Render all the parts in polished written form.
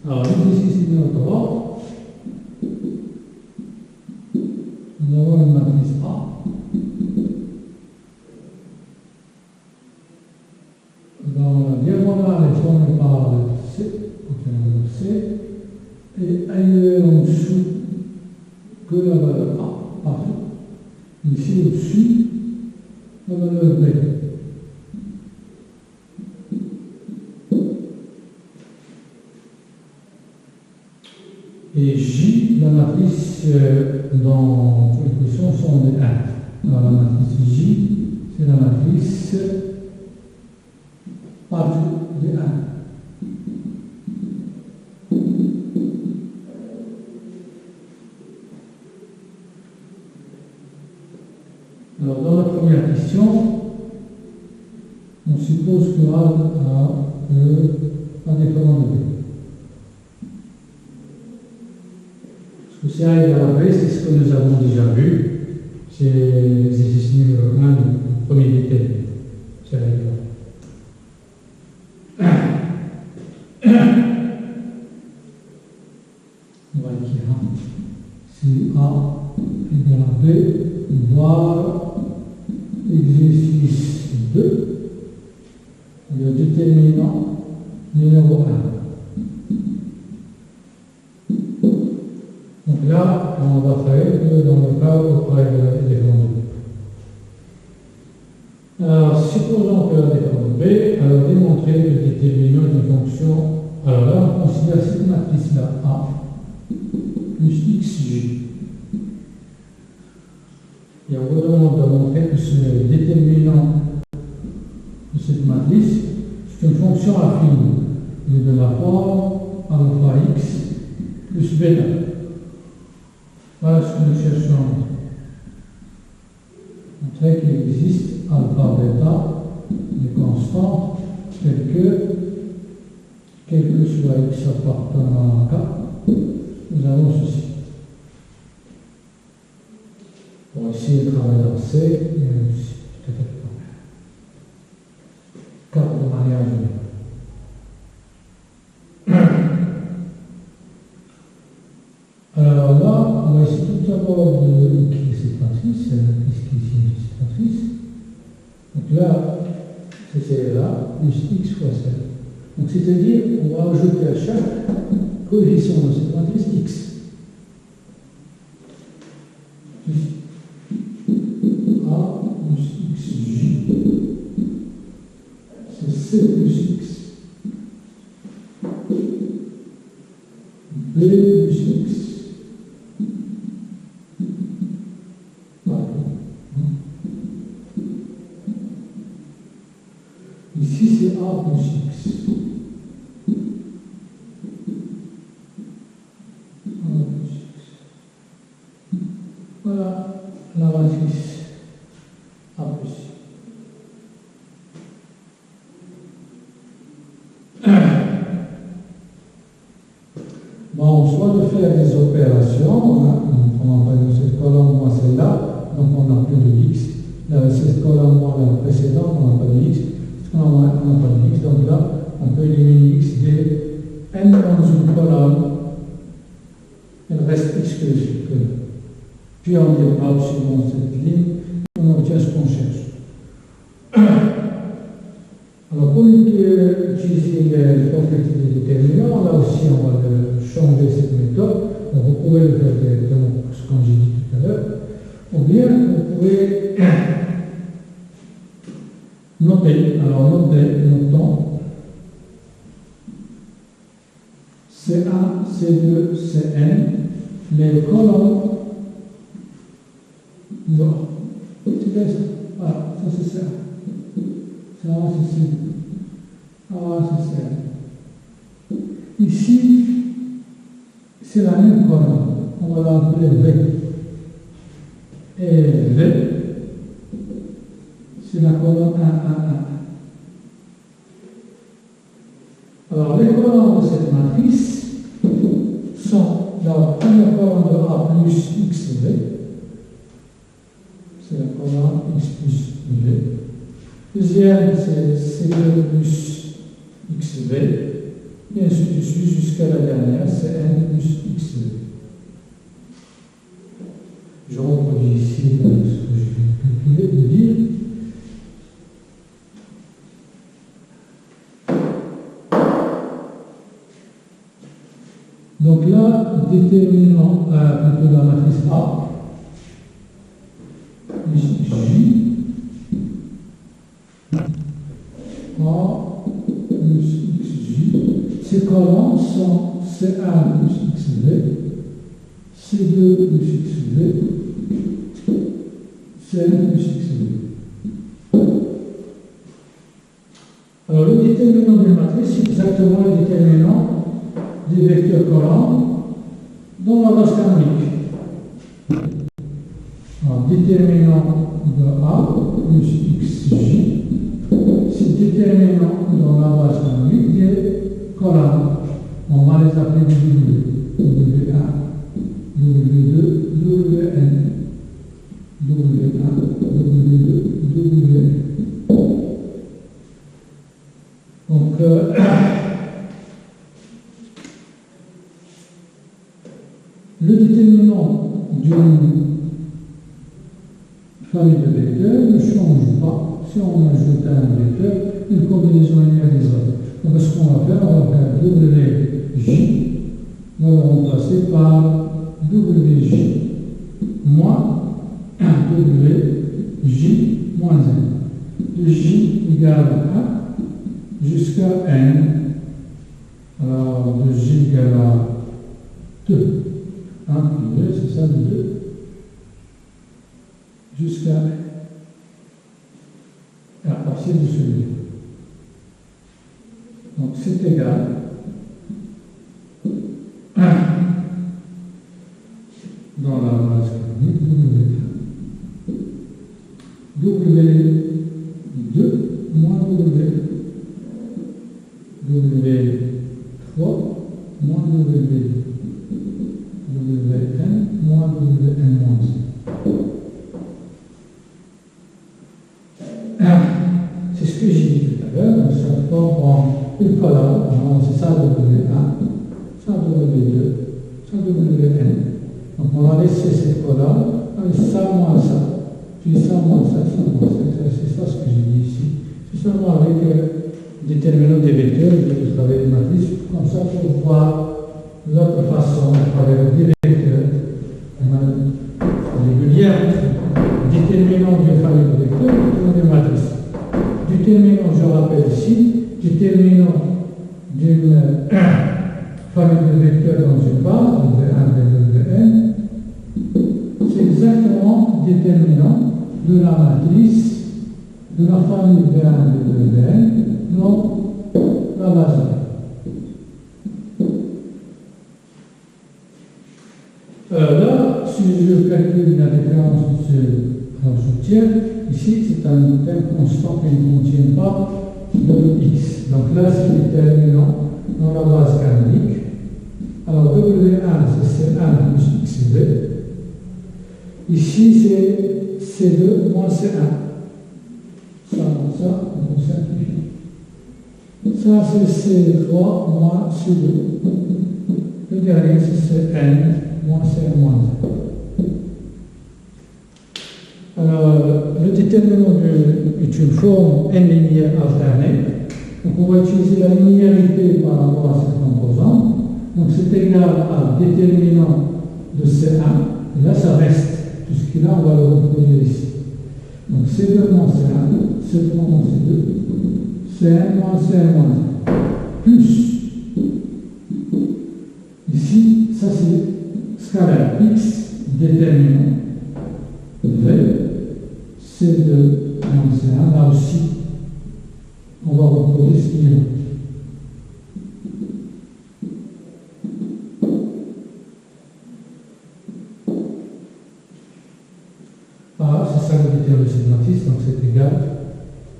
Alors, l'exercice numéro 3, nous avons une matrice A. Dans la diagonale est formée par le C, donc C, et ailleurs en dessous que la valeur A, partout. Ici au-dessus, la valeur B. Et J, la matrice dans l'équation sont des 1. Alors la matrice J, c'est la matrice partout des 1. Alors dans la première question, on suppose que A a indépendant de B. Parce que c'est A égale à B, c'est ce que nous avons déjà vu. C'est l'exercice numéro 1 du premier déterminant. C'est A égale à B. On va écrire si A égale à B, voir l'exercice 2, le déterminant numéro 1. Donc là, on va faire que dans le cas où A est indépendant de B. Alors, supposons que A est indépendant de B, alors démontrer que le déterminant est une fonction. Alors là, on considère cette matrice-là A plus XJ. Et on vous demande de montrer que ce déterminant de cette matrice, c'est une fonction affine de la forme alpha x plus bêta. Voilà ce que nous cherchons à montrer qu'il existe alpha bêta, des constantes, telles que, quel que soit x appartenant à K, nous avons ceci. Pour essayer de travailler dans C, peut-être pas. Car de manière générale. Alors là, on va essayer tout d'abord d'écrire cette matrice, c'est la matrice qui est ici, cette matrice. Donc là, c'est celle-là, plus x fois celle. Donc c'est-à-dire, on va ajouter à chaque coefficient de cette matrice x. A plus xj, c'est C plus x, B plus x, voilà. Ici c'est A plus x, A plus x, voilà la matrice. Bon, soit de faire des opérations, hein, on va prendre cette colonne moins celle-là, donc on n'a plus de x. Cette colonne moins la précédente, on n'a pas de x. On n'a pas de x, donc là, on peut éliminer x dès n dans une colonne. Il reste x que. Puis on développe suivant cette ligne, on obtient ce qu'on cherche. Alors, pour utiliser les propriétés des déterminants, là aussi, on va changer cette méthode. Donc, vous pouvez le faire directement, comme j'ai dit tout à l'heure. Ou bien, vous pouvez noter. Alors, notons C1, C2, Cn, les colonnes. Non. C'est ça. Voilà, ça c'est ça. Ça, c'est C2. Ah, c'est ça. Ici, c'est la même colonne. On va l'appeler V. Et V, c'est la colonne 1, 1, 1. Alors, les colonnes de cette matrice sont la première colonne de A plus XV. C'est la colonne X plus V. Deuxième, c'est C2 plus XV. et ainsi de suite jusqu'à la dernière, c'est n plus x. Je reproduis ici ce que je viens de vous dire. Donc là, déterminant plutôt la matrice A, plus J, A plus XJ. Ces colonnes sont C1 plus XV, C2 plus XV, Cn plus XV. Alors le déterminant d'une matrice, c'est exactement le déterminant des vecteurs colonnes dans la base canonique. Alors, déterminant de A plus XJ, c'est le déterminant dans la base canonique des colonnes. On va les appeler W. W1, W2, Wn, W1, W2, Wn. Donc, le déterminant d'une famille de vecteurs ne change pas si on ajoute à un vecteur une combinaison linéaire des autres. Donc ce qu'on va faire, on va faire WJ, on va remplacer par WJ moins WJ moins 1. De J égale à 1 jusqu'à N. Alors de J égale à 2. 1 plus 2, c'est ça, de 2, jusqu'à à partir de celui-là. Donc c'est égal à 1 dans la base canonique W2 moins W3 moins W2. Wn moins Wn moins 1. C'est ce que j'ai dit tout à l'heure, donc ça forme une colonne, c'est ça W1, ça W2, ça Wn. Donc on va laisser cette colonne avec ça moins ça, puis ça moins ça, ça moins ça. C'est ça ce que j'ai dit ici. C'est seulement avec déterminant des vecteurs, je vais travailler une matrice, comme ça pour voir l'autre façon de travailler des vecteurs régulière, déterminant d'une famille de vecteurs, déterminant d'une matrice. Déterminant, je rappelle ici, déterminant d'une famille de vecteurs dans une base, V1, V2, Vn, c'est exactement déterminant de la matrice de la famille V1, V2, Vn dans la base. Là, si je calcule la différence de ce soutien, ici c'est un constant qui ne contient pas de x. Donc là, c'est le déterminant dans la base canonique. Alors W1, c'est C1 plus XV. Ici, c'est C2 moins C1. Ça, on simplifie. Ça, c'est C3 moins C2. Le dernier, c'est Cn moins Cn moins 1. Alors, le déterminant est une forme n linéaire alternée. Donc, on va utiliser la linéarité par rapport à cette composante. Donc, c'est égal à déterminant de C1. Et là, ça reste, puisque là, on va le reproduire ici. Donc, C2 moins C1, C3 moins C2, Cn moins Cn moins 1. Plus, ici, ça c'est scalaire x déterminant V, C2 moins C1, là aussi, on va reproduire ce qu'il y a. C'est ça le déterminant de cette matrice, donc c'est égal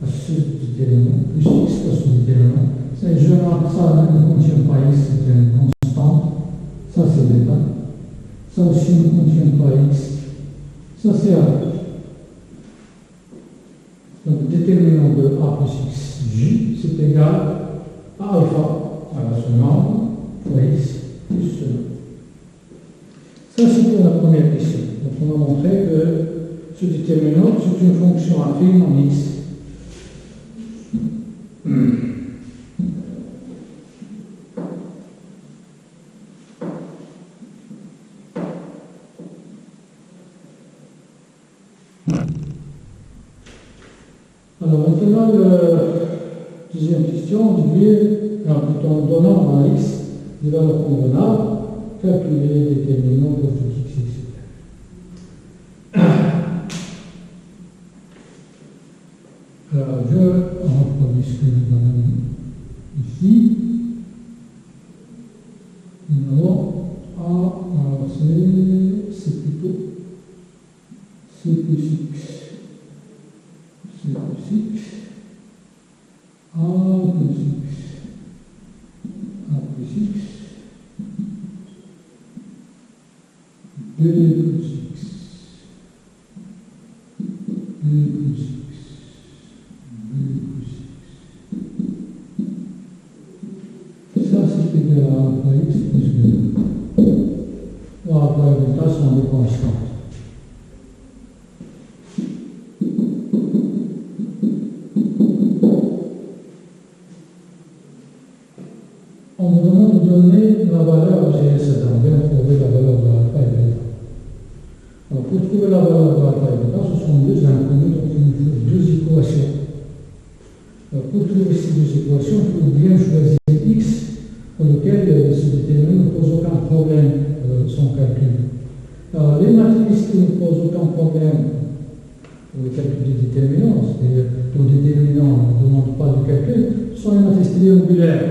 à ce déterminant plus x fois ce déterminant. Je marque ça ne contient pas x, c'est une constante. Ça c'est bêta. Ça aussi ne contient pas x. Ça c'est a. Donc déterminant de a plus xj, c'est égal à alpha. Alors ce nombre fois x plus ce nombre. Ça, c'est pour la première question. Donc, on va montrer que ce déterminant, c'est une fonction affine en x. Alors, maintenant, la deuxième question, en donnant à x des valeurs convenables, calculer les déterminants pour tout x, etc. Alors, je reproduis ce que nous avons ici. Nous avons A, alors c'est plutôt C plus x, C plus x, A plus x, A plus x, B plus x, B plus x. Ça, c'est égal à alpha x plus b. Bon, alpha et bêta sont des constantes. On me demande de donner la valeur GSD. On vient de trouver la valeur de alpha et bêta. Alors, pour trouver la valeur de alpha et bêta, ce sont deux inconnus, donc il nous faut deux équations. Alors, pour trouver ces deux équations, il faut bien choisir x, pour lequel ce déterminant ne pose aucun problème son calcul. Alors, les matrices qui ne posent aucun problème pour le calcul des déterminants, c'est-à-dire pour le déterminant ne demande pas de calcul, sont les matrices triangulaires.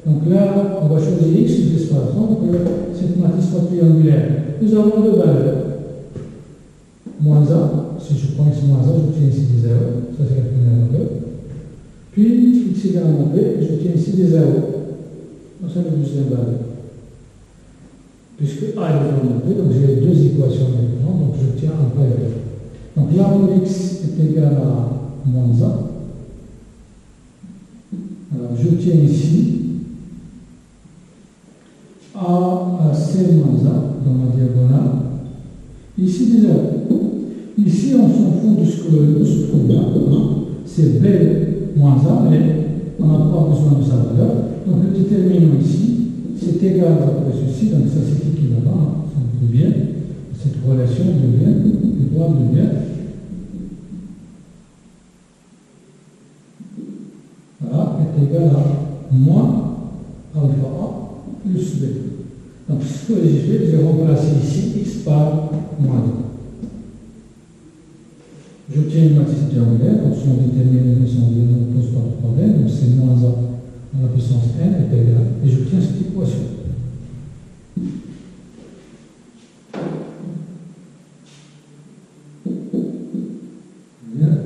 Donc là, on va choisir x de cette façon que cette matrice soit triangulaire. Nous avons deux valeurs. Moins 1, si je prends x moins 1, j'obtiens ici des 0, ça c'est la première valeur. Puis x égale à b, j'obtiens ici des 0. Donc ça c'est la deuxième valeur. Puisque a est égal à b, donc j'ai deux équations différentes, donc j'obtiens alpha et bêta. Donc là où x est égal à moins 1, alors j'obtiens ici a à c moins 1 dans la diagonale, ici des 0. Ici, on s'en fout de ce que se trouve là. C'est b moins 1, mais on n'a pas besoin de sa valeur. Donc, le déterminant ici, c'est égal à ceci, donc ça c'est équivalent. Ça devient, cette relation devient, l'étoile devient. Voilà, est égal à moins alpha A plus b. Donc, ce que j'ai fait, j'ai remplacé ici x par moins 1. J'obtiens une matrice triangulaire, donc son déterminant ne pose pas de problème, donc c'est moins 1 à la puissance n est égal, et j'obtiens cette équation.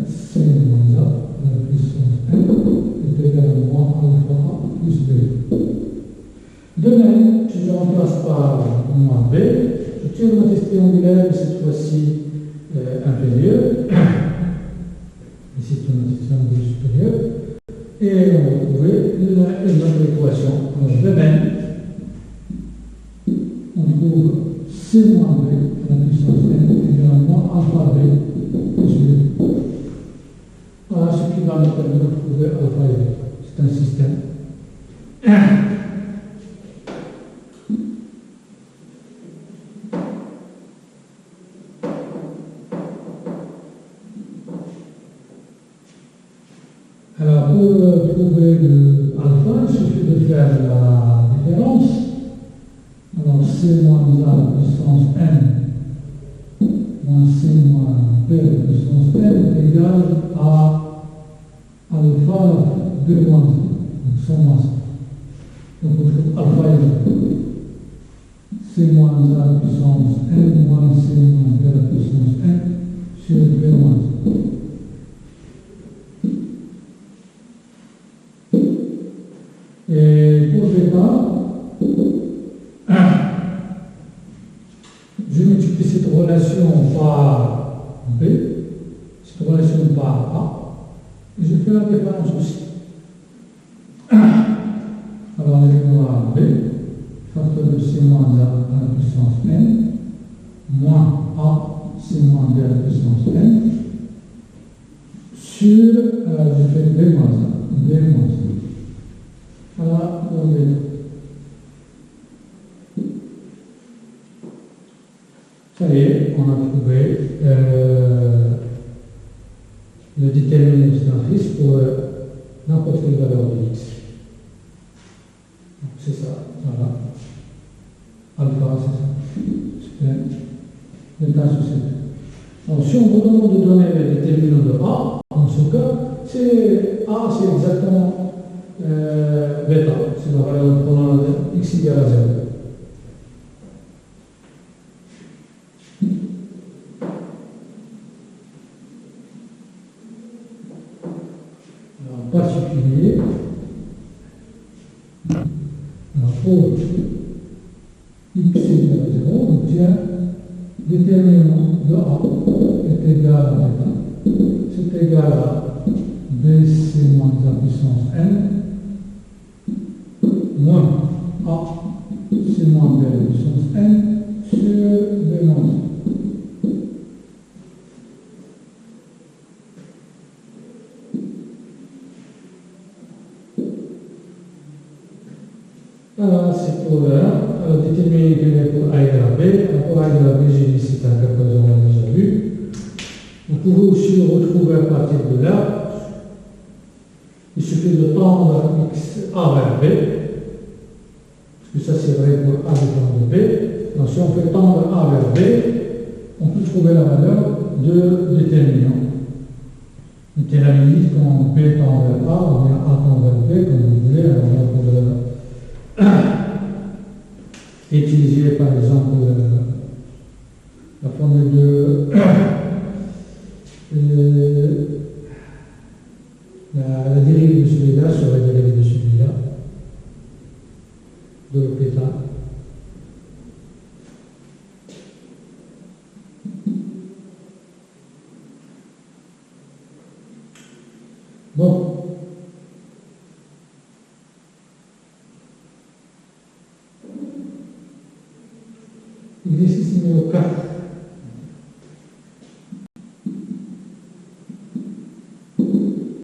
C moins 1 à la puissance n est égal à moins alpha a plus b. De même, si je remplace par moins b, j'obtiens une matrice triangulaire, cette fois-ci inférieure. Ici, c'est une matrice triangulaire supérieure. Et on va trouver la même équation. Alors, de même, on trouve C moins B à la puissance n égale à moins alpha b plus b. Voilà ce qui va nous permettre de trouver alpha et bêta. C'est un système. Alors, pour trouver alpha, il suffit de faire la différence. Alors, C moins 1 à la puissance n moins C moins B à la puissance n est égal à alpha b moins 1, donc 100 moins 1. Donc, on trouve alpha égale C moins 1 à la puissance n moins C moins B à la puissance n sur b moins 1. Et pour bêta, je multiplie cette relation par B, cette relation par A, et je fais la différence aussi. Alors on écrira B, facteur de C moins A à la puissance n, moins A, C moins B à la puissance n, sur, je fais B moins A, B moins A. Voilà, donc, ça y est, on a trouvé le déterminus d'un risque pour n'importe quelle valeur de x. C'est ça, voilà. Alpha, c'est ça. C'est delta sur C. Donc, si on vous demande de donner le déterminant de A, dans ce cas, A, c'est exactement bêta. C'est la valeur de x égale à 0. En particulier, pour x égale à 0, on obtient déterminant de A est égal à bêta. C'est égal à bc moins a puissance n moins a c moins b à la puissance n sur b moins 1. Voilà, c'est pour déterminer quel est pour A égale à B. Pour A égale à B, j'ai dit c'est un cas que on a déjà vu. Vous pouvez aussi le retrouver à partir de là. Il suffit de tendre x A vers B, parce que ça c'est vrai pour A dépend de B. Donc si on fait tendre A vers B, on peut trouver la valeur de déterminant. Et à la limite, quand B tend vers A, ou bien A tend vers B, comme vous voulez, alors on peut utiliser par exemple la formule de la dérive de celui-là sur la dérive de celui-là, de bêta. Bon. Exercice numéro 4.